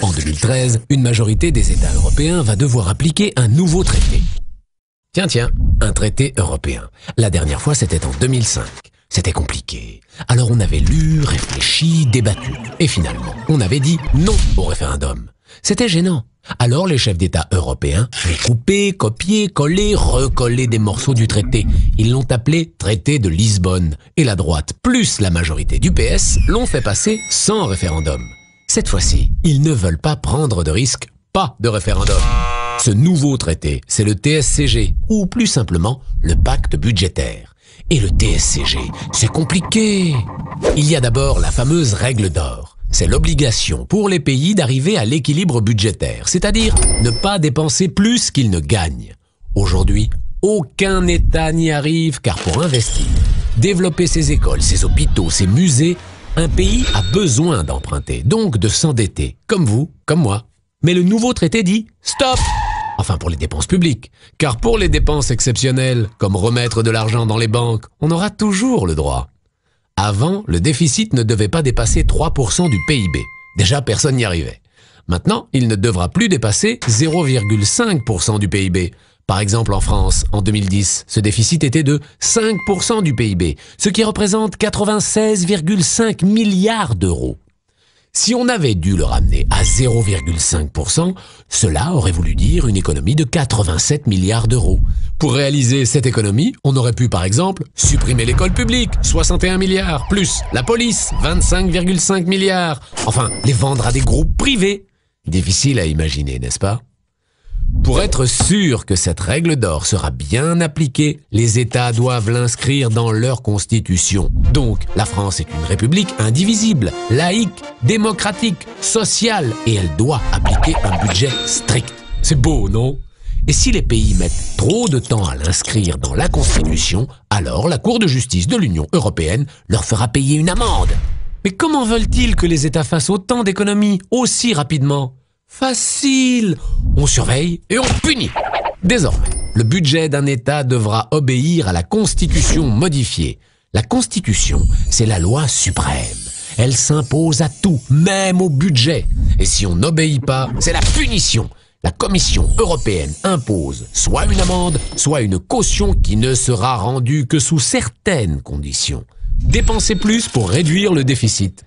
En 2013, une majorité des États européens va devoir appliquer un nouveau traité. Tiens, un traité européen. La dernière fois, c'était en 2005. C'était compliqué. Alors on avait lu, réfléchi, débattu. Et finalement, on avait dit non au référendum. C'était gênant. Alors les chefs d'État européens ont coupé, copié, collé, recollé des morceaux du traité. Ils l'ont appelé traité de Lisbonne. Et la droite plus la majorité du PS l'ont fait passer sans référendum. Cette fois-ci, ils ne veulent pas prendre de risque, pas de référendum. Ce nouveau traité, c'est le TSCG, ou plus simplement, le pacte budgétaire. Et le TSCG, c'est compliqué. Il y a d'abord la fameuse règle d'or. C'est l'obligation pour les pays d'arriver à l'équilibre budgétaire, c'est-à-dire ne pas dépenser plus qu'ils ne gagnent. Aujourd'hui, aucun État n'y arrive car pour investir, développer ses écoles, ses hôpitaux, ses musées, un pays a besoin d'emprunter, donc de s'endetter, comme vous, comme moi. Mais le nouveau traité dit « stop !» Enfin pour les dépenses publiques, car pour les dépenses exceptionnelles, comme remettre de l'argent dans les banques, on aura toujours le droit. Avant, le déficit ne devait pas dépasser 3% du PIB. Déjà, personne n'y arrivait. Maintenant, il ne devra plus dépasser 0,5% du PIB. Par exemple, en France, en 2010, ce déficit était de 5% du PIB, ce qui représente 96,5 milliards d'euros. Si on avait dû le ramener à 0,5%, cela aurait voulu dire une économie de 87 milliards d'euros. Pour réaliser cette économie, on aurait pu par exemple supprimer l'école publique, 61 milliards, plus la police, 25,5 milliards, enfin les vendre à des groupes privés. Difficile à imaginer, n'est-ce pas? Pour être sûr que cette règle d'or sera bien appliquée, les États doivent l'inscrire dans leur constitution. Donc, la France est une république indivisible, laïque, démocratique, sociale, et elle doit appliquer un budget strict. C'est beau, non? Et si les pays mettent trop de temps à l'inscrire dans la Constitution, alors la Cour de justice de l'Union européenne leur fera payer une amende. Mais comment veulent-ils que les États fassent autant d'économies aussi rapidement? Facile! On surveille et on punit. Désormais, le budget d'un État devra obéir à la Constitution modifiée. La Constitution, c'est la loi suprême. Elle s'impose à tout, même au budget. Et si on n'obéit pas, c'est la punition. La Commission européenne impose soit une amende, soit une caution qui ne sera rendue que sous certaines conditions. Dépenser plus pour réduire le déficit.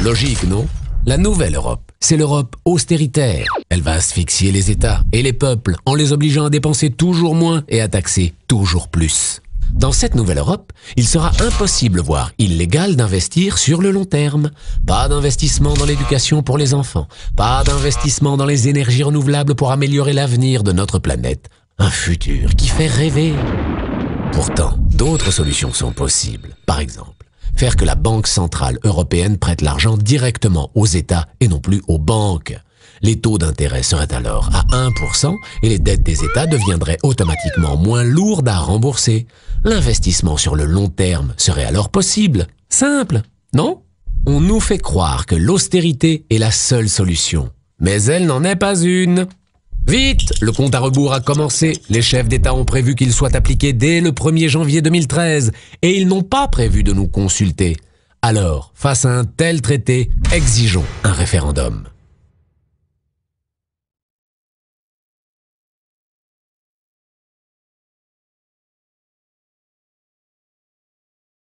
Logique, non? La nouvelle Europe, c'est l'Europe austéritaire. Elle va asphyxier les États et les peuples en les obligeant à dépenser toujours moins et à taxer toujours plus. Dans cette nouvelle Europe, il sera impossible, voire illégal d'investir sur le long terme. Pas d'investissement dans l'éducation pour les enfants, pas d'investissement dans les énergies renouvelables pour améliorer l'avenir de notre planète. Un futur qui fait rêver. Pourtant, d'autres solutions sont possibles. Par exemple, faire que la Banque centrale européenne prête l'argent directement aux États et non plus aux banques. Les taux d'intérêt seraient alors à 1% et les dettes des États deviendraient automatiquement moins lourdes à rembourser. L'investissement sur le long terme serait alors possible. Simple, non? On nous fait croire que l'austérité est la seule solution. Mais elle n'en est pas une. Vite, le compte à rebours a commencé. Les chefs d'État ont prévu qu'il soit appliqué dès le 1er janvier 2013 et ils n'ont pas prévu de nous consulter. Alors, face à un tel traité, exigeons un référendum.